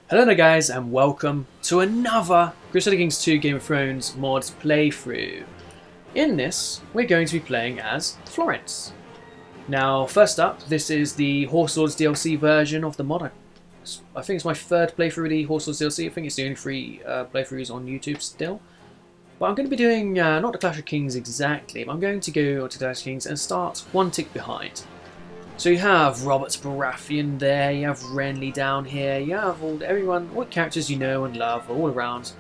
Hello there guys and welcome to another Crusader Kings 2 Game of Thrones mods playthrough. In this, we're going to be playing as Florent. Now first up, this is the Horse Lords DLC version of the mod. I think it's my third playthrough of the Horse Lords DLC. I think it's the only three playthroughs on YouTube still. But I'm going to be doing, not the Clash of Kings exactly, but I'm going to go to Clash of Kings and start one tick behind. So you have Robert Baratheon there, you have Renly down here, you have everyone, all the characters you know and love all around.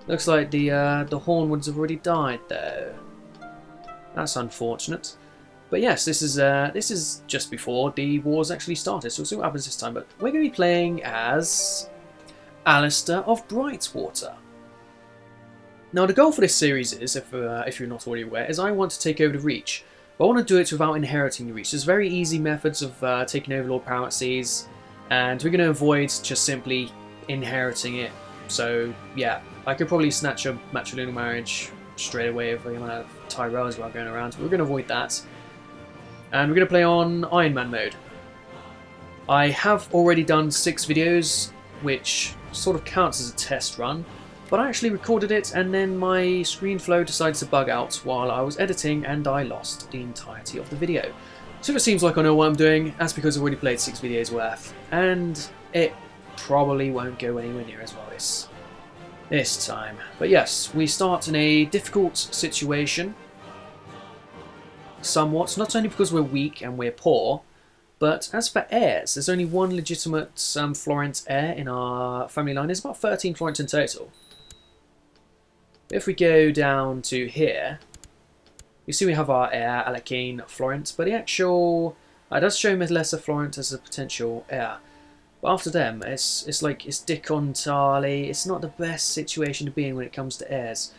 Looks like the Hornwoods have already died though. That's unfortunate. But yes, this is just before the wars actually started, so we'll see what happens this time. But we're going to be playing as Alistair of Brightwater. Now the goal for this series is, if you're not already aware, is I want to take over the Reach. But I want to do it without inheriting the Reach. There's very easy methods of taking over Lord Powerseas, and we're going to avoid just simply inheriting it. So yeah, I could probably snatch a matrilineal marriage straight away if we have Tyrells while going around. We're going to avoid that. And we're going to play on Iron Man mode. I have already done 6 videos, which sort of counts as a test run. But I actually recorded it and then my ScreenFlow decided to bug out while I was editing and I lost the entirety of the video. So if it seems like I know what I'm doing, that's because I've already played 6 videos worth. And it probably won't go anywhere near as well this time. But yes, we start in a difficult situation. Somewhat, not only because we're weak and we're poor, but as for heirs, there's only one legitimate Florent heir in our family line. There's about 13 Florent in total. If we go down to here, you see we have our heir, Alakane Florent, but the actual... it does show Medlessa Florent as a potential heir. But after them, it's Dickon Tarley. It's not the best situation to be in when it comes to heirs.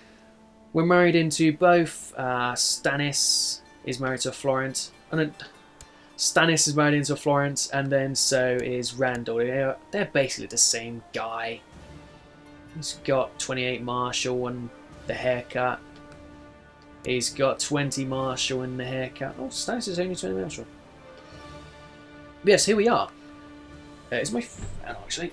We're married into both. Stannis is married to a Florent. Stannis is married into a Florent, and then so is Randall. They're basically the same guy. He's got 28 Marshall and the haircut. He's got 20 Marshall and the haircut. Oh, Stannis is only 20 Marshall. But yes, here we are. Is my... oh, actually,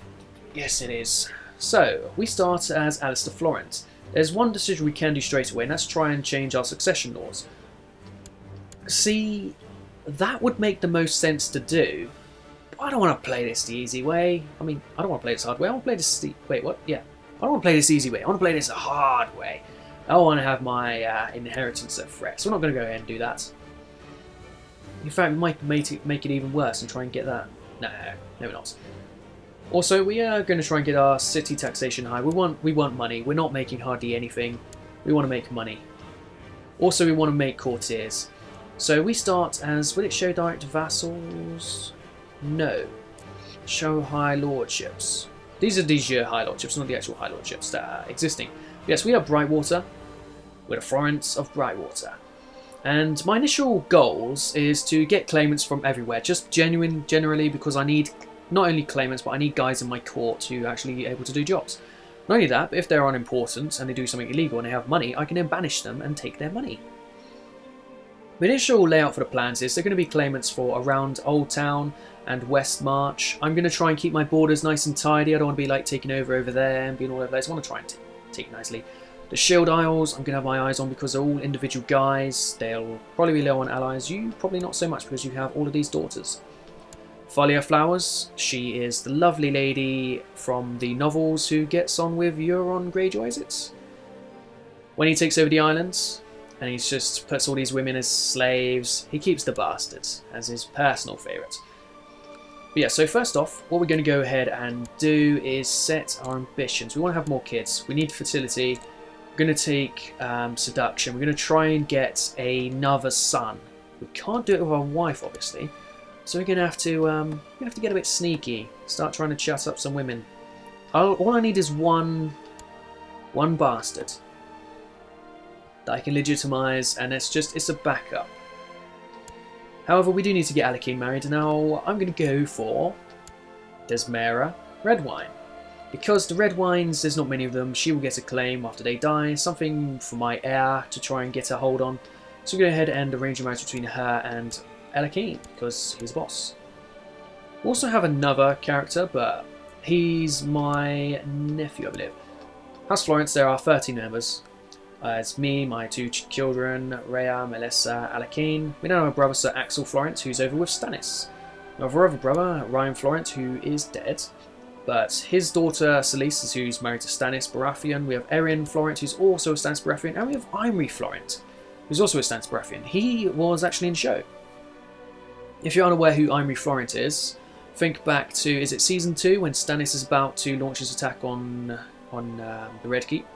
yes it is. So, we start as Alistair Florent. There's one decision we can do straight away, and that's try and change our succession laws. See, that would make the most sense to do. But I don't want to play this the easy way. I mean, I don't want to play this hard way. I want to play this... wait, what? Yeah. I don't want to play this easy way. I want to play this a hard way. I want to have my inheritance at threat. So we're not going to go ahead and do that. In fact, we might make it even worse and try and get that. No, we're not. Also, we are going to try and get our city taxation high. We want money. We're not making hardly anything. We want to make money. Also, we want to make courtiers. So we start as... will it show direct vassals? No. Show high lordships. These are de jure high lordships, not the actual high lordships that are existing. Yes, we are Brightwater. We're the Florents of Brightwater. And my initial goals is to get claimants from everywhere. Just generally because I need not only claimants, but I need guys in my court who are actually able to do jobs. Not only that, but if they're unimportant and they do something illegal and they have money, I can then banish them and take their money. The initial layout for the plans is they're going to be claimants for around Old Town and West March. I'm going to try and keep my borders nice and tidy. I don't want to be like taking over there and being all over the place. I want to try and take it nicely. The Shield Isles, I'm going to have my eyes on because they're all individual guys. They'll probably be low on allies. You probably not so much because you have all of these daughters. Thalia Flowers, she is the lovely lady from the novels who gets on with Euron Greyjoy, is it? When he takes over the islands, and he just puts all these women as slaves, he keeps the bastards as his personal favourite. But yeah, so first off, what we're going to go ahead and do is set our ambitions. We want to have more kids. We need fertility. We're going to take seduction. We're going to try and get another son. We can't do it with our wife, obviously. So we're going to have to get a bit sneaky. Start trying to chat up some women. All I need is one bastard that I can legitimise, and it's a backup. However, we do need to get Alakane married. Now, I'm going to go for Desmera Redwine. Because the Redwines, there's not many of them, she will get a claim after they die. Something for my heir to try and get a hold on. So we'll go ahead and arrange a marriage between her and Alakane, because he's the boss. Also have another character, but he's my nephew, I believe. House Florence, there are 13 members. It's me, my two children, Rhea, Melissa, Alakane. We now have a brother, Sir Axel Florent, who's over with Stannis. We have our other brother, Ryan Florent, who is dead. But his daughter, Celise, who's married to Stannis Baratheon. We have Erin Florent, who's also a Stannis Baratheon. And we have Imry Florent, who's also a Stannis Baratheon. He was actually in the show. If you're unaware who Imry Florent is, think back to, is it Season 2, when Stannis is about to launch his attack on the Red Keep?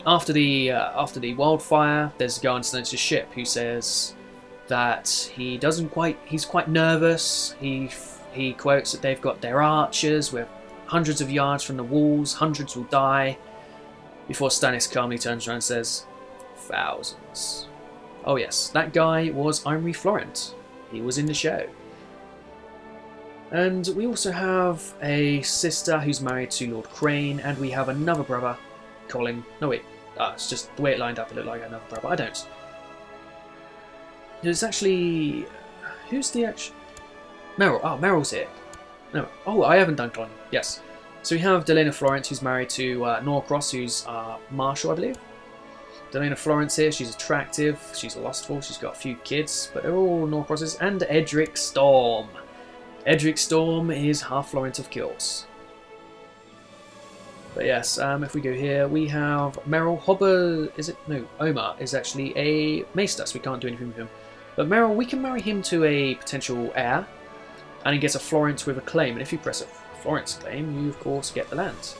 After the wildfire, there's a guy on Stannis' ship who says that he's quite nervous. He quotes that they've got their archers, we're hundreds of yards from the walls, hundreds will die, before Stannis calmly turns around and says, thousands. Oh yes, that guy was Imry Florent. He was in the show. And we also have a sister who's married to Lord Crane, and we have another brother, Colin. No wait, it's just the way it lined up, it looked like another brother. I don't. It's actually... Who's the actual... Meryl. Oh, Meryl's here. No. Oh, I haven't done Colin. Yes. So we have Delena Florent, who's married to Norcross, who's Marshal, I believe. Delena Florence here, she's attractive, she's lustful, she's got a few kids, but they're all Norcrosses. And Edric Storm. Edric Storm is half Florent, of course. But yes, if we go here, we have Meryl. Hobber, is it? No, Omar is actually a maester, so we can't do anything with him. But Meryl, we can marry him to a potential heir, and he gets a Florent with a claim. And if you press a Florent's claim, you of course get the land.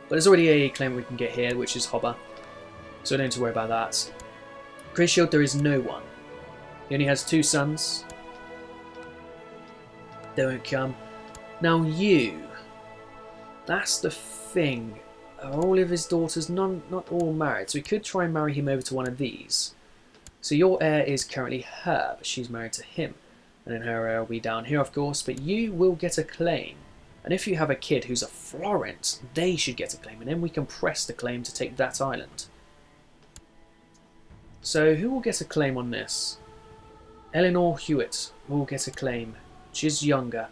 But there's already a claim we can get here, which is Hobber, so don't need to worry about that. Grey Shield, there is no one. He only has 2 sons. They won't come. Now you, that's the thing. Are all of his daughters not all married? So we could try and marry him over to one of these. So your heir is currently her, but she's married to him. And then her heir will be down here, of course, but you will get a claim. And if you have a kid who's a Florent, they should get a claim, and then we can press the claim to take that island. So who will get a claim on this? Eleanor Hewitt will get a claim. She's younger.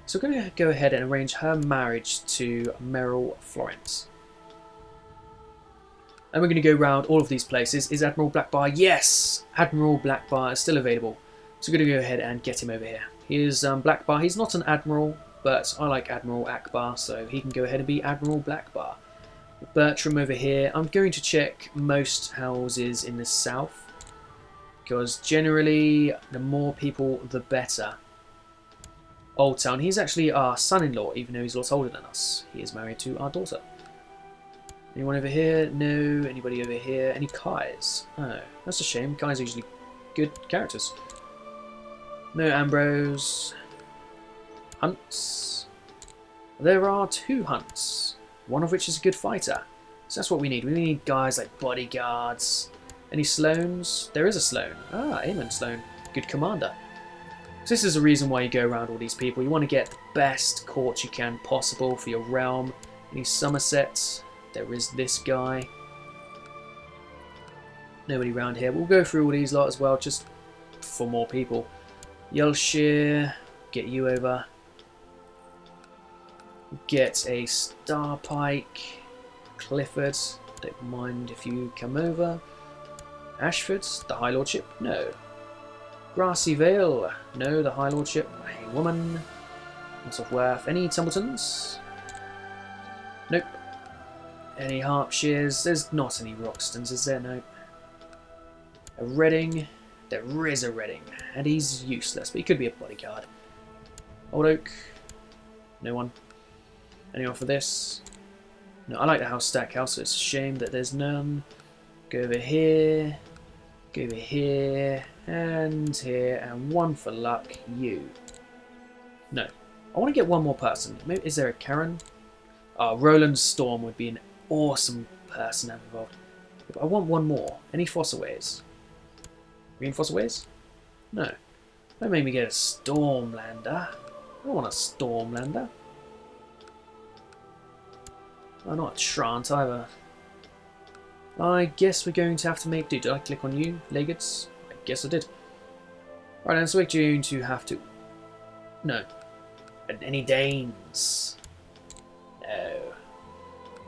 So we're going to go ahead and arrange her marriage to Meryl Florent. And we're going to go around all of these places. Is Admiral Blackbar? Yes! Admiral Blackbar is still available. So we're going to go ahead and get him over here. Here's Blackbar. He's not an Admiral, but I like Admiral Akbar, so he can go ahead and be Admiral Blackbar. Bertram over here. I'm going to check most houses in the south, because generally the more people the better. Old Town. He's actually our son-in-law, even though he's a lot older than us. He is married to our daughter. Anyone over here? No. Anybody over here? Any Kais? Oh, that's a shame. Kais are usually good characters. No Ambrose. Hunts. There are 2 Hunts, one of which is a good fighter. So that's what we need. We need guys like bodyguards. Any Sloanes? There is a Sloane. Ah, Aemon Sloane. Good commander. So this is the reason why you go around all these people. You want to get the best court you can possible for your realm. Any Somersets? There is this guy. Nobody around here. We'll go through all these lot as well, just for more people. Yelshire. Get you over. Get a Starpike. Clifford. Don't mind if you come over. Ashford. The High Lordship. No. Grassy Vale. No, the High Lordship. A woman. Lots of worth. Any Tumbletons? Nope. Any Harpshires? There's not any Roxtons, is there? No. A Reading. There is a Reading. And he's useless, but he could be a bodyguard. Old Oak. No one. Anyone for this? No, I like the House Stackhouse, so it's a shame that there's none. Go over here. Go over here. And here. And one for luck. You. No. I want to get one more person. Maybe, is there a Karen? Oh, Roland Storm would be an awesome person to have involved. But I want one more. Any Fossilways? Green Fossilways? No. Don't make me get a Stormlander. I don't want a Stormlander. I'm not a Trant either. I guess we're going to have to make do. Did I click on you, Legates? I guess I did. Right, then, so we're going to have to... No. Any Danes? No.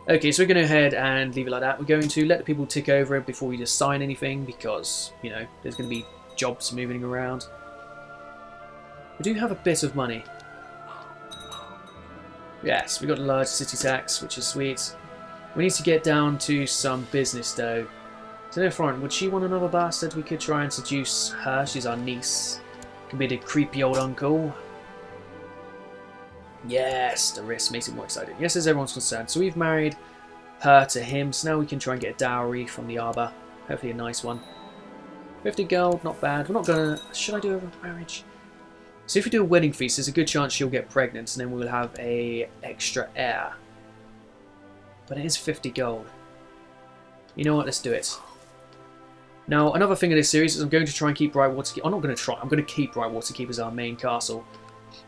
Okay, so we're going to go ahead and leave it like that. We're going to let the people tick over it before we just sign anything because, you know, there's going to be jobs moving around. We do have a bit of money. Yes, we got the large city tax, which is sweet. We need to get down to some business though. So no, Florent, would she want another bastard? We could try and seduce her. She's our niece. Could be the creepy old uncle. Yes, the risk makes it more exciting. Yes, as everyone's concerned. So we've married her to him. So now we can try and get a dowry from the arbor. Hopefully a nice one. 50 gold, not bad. We're not gonna... Should I do a marriage? So if we do a wedding feast, there's a good chance she'll get pregnant, and then we'll have a extra heir. But it is 50 gold. You know what? Let's do it. Now, another thing in this series is I'm going to try and keep Brightwater Keep. I'm not going to try. I'm going to keep Brightwater Keep as our main castle.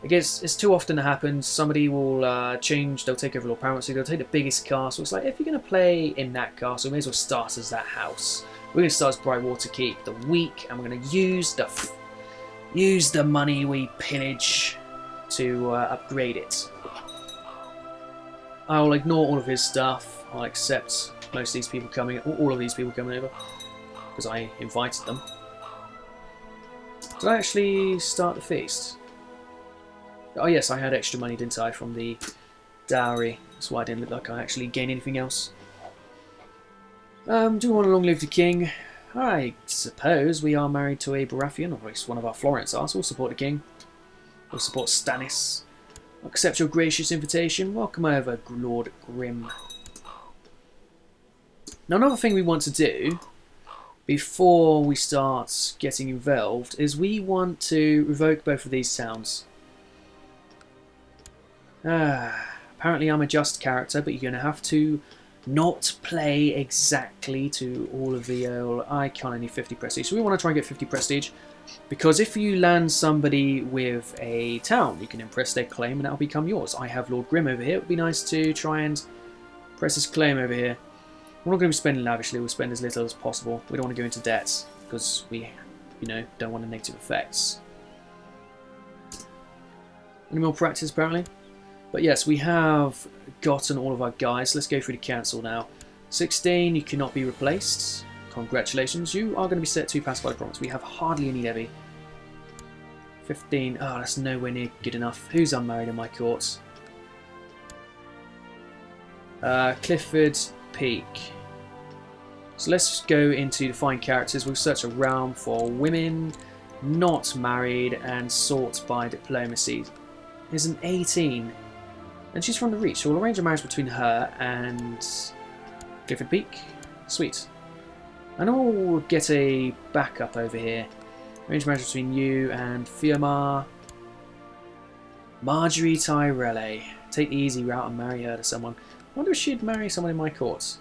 I guess it's too often that happens. Somebody will change. They'll take over Lord Paramount, so they'll take the biggest castle. It's like, if you're going to play in that castle, you may as well start as that house. We're going to start as Brightwater Keep. The weak, and we're going to use the money we pillage to upgrade it. I will ignore all of his stuff. I'll accept most of these people coming, all of these people coming over, because I invited them. Did I actually start the feast? Oh yes, I had extra money, didn't I, from the dowry. That's why I didn't look like I actually gained anything else. Do we want to long live the king? I suppose we are married to a Baratheon, or at least one of our Florents are, so we'll support the king. We'll support Stannis. I'll accept your gracious invitation. Welcome over, Lord Grim. Now, another thing we want to do before we start getting involved is we want to revoke both of these towns. Apparently I'm a just character, but you're going to have to not play exactly to all of the... I can't only 50 prestige, so we want to try and get 50 prestige, because if you land somebody with a town, you can impress their claim and that'll become yours. I have Lord Grim over here. It would be nice to try and press his claim over here. We're not going to be spending lavishly, we'll spend as little as possible. We don't want to go into debt, because we, you know, don't want the negative effects. Any more practice, apparently? But yes, we have gotten all of our guys. Let's go through the council now. 16, you cannot be replaced. Congratulations, you are going to be set to pacified province. We have hardly any levy. 15, oh, that's nowhere near good enough. Who's unmarried in my courts? Clifford Peak. So let's go into the fine characters. We'll search a realm for women not married and sought by diplomacy. There's an 18. And she's from the Reach, so we'll arrange a marriage between her and Clifford Peak. Sweet. And we'll get a backup over here. Arrange a marriage between you and Fiamma. Marjorie Tyrelle. Take the easy route and marry her to someone. I wonder if she'd marry someone in my courts.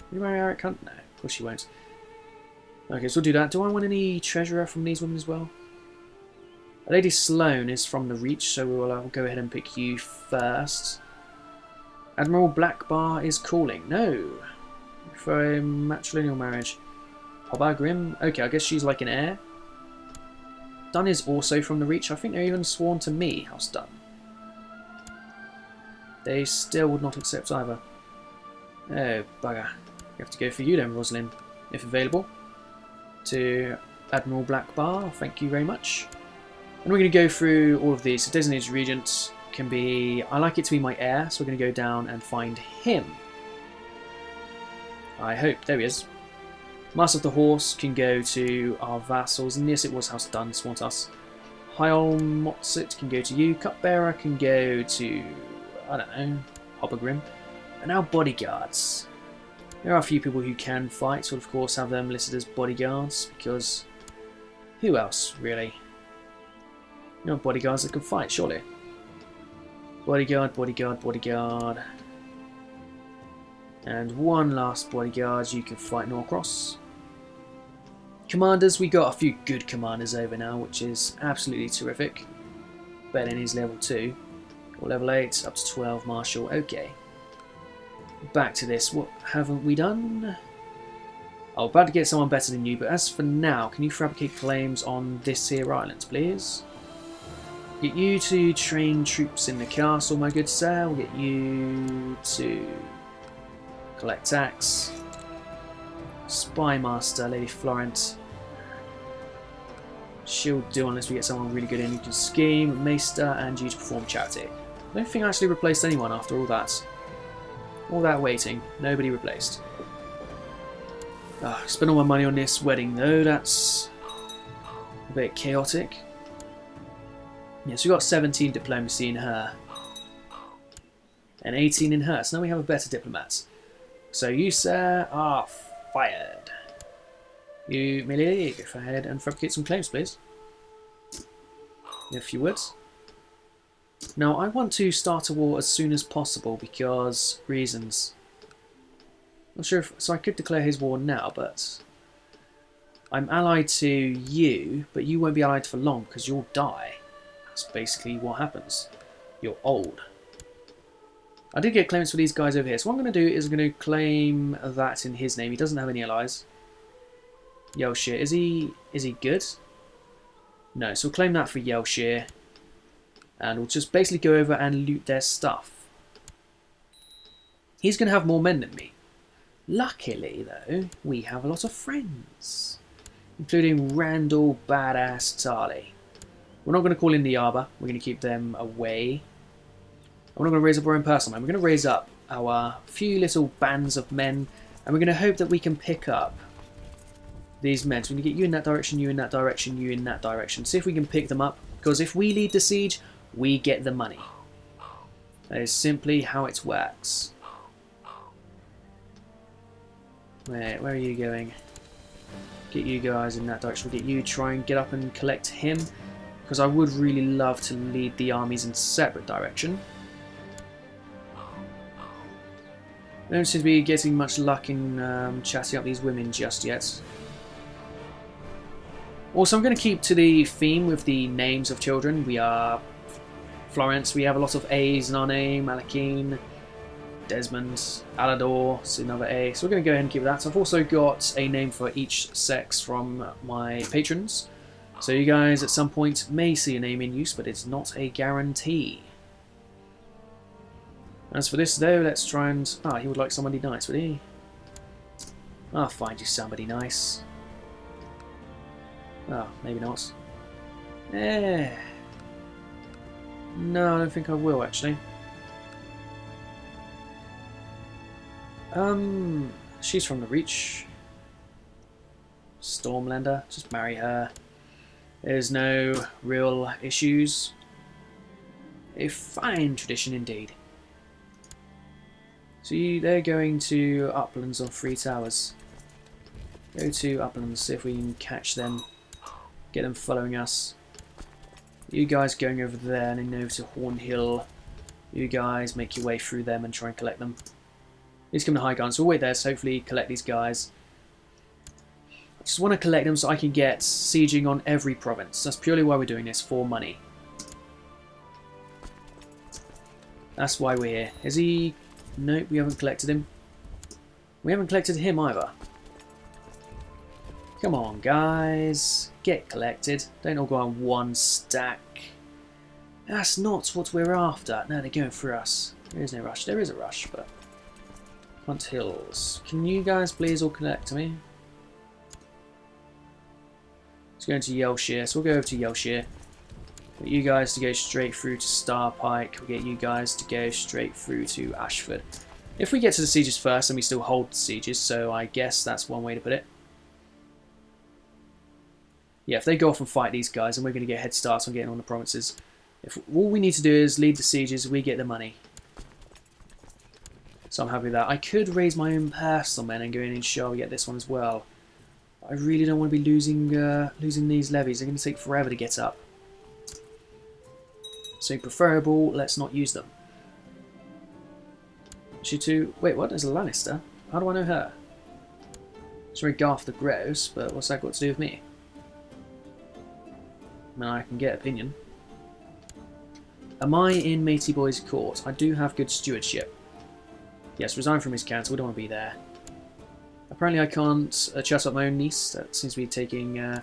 Would you marry Eric Hunt? No, of course she won't. Okay, so we'll do that. Do I want any treasurer from these women as well? Lady Sloane is from the Reach, so we'll go ahead and pick you first. Admiral Blackbar is calling. No. For a matrilineal marriage. Hobbar Grim. Okay, I guess she's like an heir. Dunn is also from the Reach. I think they're even sworn to me, House Dunn. They still would not accept either. Oh, bugger. We have to go for you then, Rosalind, if available. To Admiral Blackbar, thank you very much. And we're going to go through all of these. So Designated Regent can be... I like it to be my heir, so we're going to go down and find him. I hope. There he is. Master of the Horse can go to our vassals. And yes, it was House Dunn, sworn to us. Hyolm Motsit can go to you. Cupbearer can go to... I don't know. Hobbergrim. And now bodyguards. There are a few people who can fight, so we'll of course have them listed as bodyguards, because... who else, really? You know, bodyguards that can fight, surely. Bodyguard, bodyguard, bodyguard. And one last bodyguard, you can fight Norcross. Commanders, we got a few good commanders over now, which is absolutely terrific. Ben is level 2. Or level 8, up to 12 Marshal. Okay. Back to this. What haven't we done? I'm about to get someone better than you, but as for now, can you fabricate claims on this here island, please? Get you to train troops in the castle, my good sir. We'll get you to collect tax. Spy Master, Lady Florent. She'll do unless we get someone really good in who can scheme. Maester, and you to perform charity. I don't think I actually replaced anyone after all that. All that waiting. Nobody replaced. Spent all my money on this wedding though. That's a bit chaotic. Yes, we've got 17 diplomacy in her. And 18 in her. So now we have a better diplomat. So you, sir, are fired. You, Millie, go ahead and fabricate some claims, please. If you would. Now, I want to start a war as soon as possible because reasons. Not sure if... So I could declare his war now, but... I'm allied to you, but you won't be allied for long because you'll die. That's basically what happens. You're old. I did get claims for these guys over here, so what I'm going to do is I'm going to claim that in his name. He doesn't have any allies. Yelshire, is he good? No, so we'll claim that for Yelshire. And we'll just basically go over and loot their stuff. He's going to have more men than me. Luckily, though, we have a lot of friends. Including Randall Badass Tarley. We're not going to call in the Arbor. We're going to keep them away. We're not going to raise up our own personal men. We're going to raise up our few little bands of men. And we're going to hope that we can pick up these men. So we're going to get you in that direction, you in that direction, you in that direction. See if we can pick them up. Because if we lead the siege, we get the money. That is simply how it works. Where are you going? Get you guys in that direction. We'll get you, try and get up and collect him. Because I would really love to lead the armies in separate direction. I don't seem to be getting much luck in chatting up these women just yet. Also, I'm going to keep to the theme with the names of children. We are Florence, we have a lot of A's in our name. Alakine, Desmond, Alador, it's another A. So we're going to go ahead and keep that. So I've also got a name for each sex from my patrons. So you guys at some point may see a name in use, but it's not a guarantee. As for this though, let's try and... he would like somebody nice, would he? I'll find you somebody nice. Maybe not. No, I don't think I will actually. She's from the Reach. Stormlander, just marry her. There's no real issues. A fine tradition indeed. So they're going to Uplands on 3 towers. Go to Uplands, see if we can catch them. Get them following us. You guys going over there and then over to Hornhill. You guys make your way through them and try and collect them. He's coming to High Garden, so we'll wait there, so hopefully collect these guys. I just want to collect them so I can get sieging on every province. That's purely why we're doing this, for money. That's why we're here. Is he... Nope, we haven't collected him. We haven't collected him either. Come on, guys. Get collected. Don't all go on one stack. That's not what we're after. No, they're going for us. There is no rush. There is a rush, but... Hunt Hills. Can you guys please all connect to me? Let's go into Yelshire. So we'll go over to Yelshire. Get you guys to go straight through to Starpike. We'll get you guys to go straight through to Ashford. If we get to the sieges first, and we still hold the sieges, so I guess that's one way to put it. Yeah, if they go off and fight these guys, then we're going to get a head start on getting on the provinces. If all we need to do is lead the sieges, we get the money. So I'm happy with that. I could raise my own personal men and go in and ensure we get this one as well. I really don't want to be losing these levies. They're going to take forever to get up. So preferable, let's not use them. She too... Wait, what? There's a Lannister? How do I know her? Sorry, Garth the Gross, but what's that got to do with me? I mean, I can get opinion. Am I in Matey Boy's court? I do have good stewardship. Yes, resign from his council. We don't want to be there. apparently I can't chat up my own niece. That seems to be taking a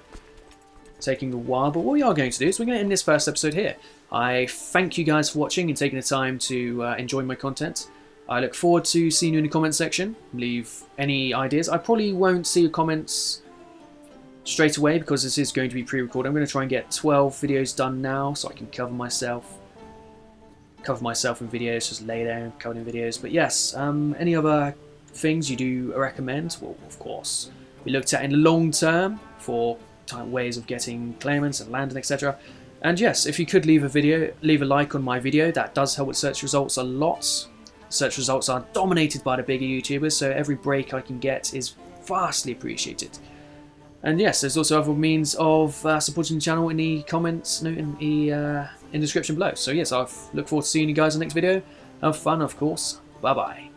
while. But what we are going to do is we're going to end this first episode here. I thank you guys for watching and taking the time to enjoy my content. I look forward to seeing you in the comment section. Leave any ideas. I probably won't see your comments straight away because this is going to be pre-recorded. I'm going to try and get 12 videos done now so I can cover myself in videos, just lay there and cover in videos. But yes, any other things you do recommend? Well, of course, we looked at in the long term for ways of getting claimants and land and etc. And yes, if you could leave a like on my video, that does help with search results a lot. Search results are dominated by the bigger YouTubers, so every break I can get is vastly appreciated. And yes, there's also other means of supporting the channel in the comments, in the description below. So yes, I look forward to seeing you guys in the next video. Have fun, of course. Bye bye.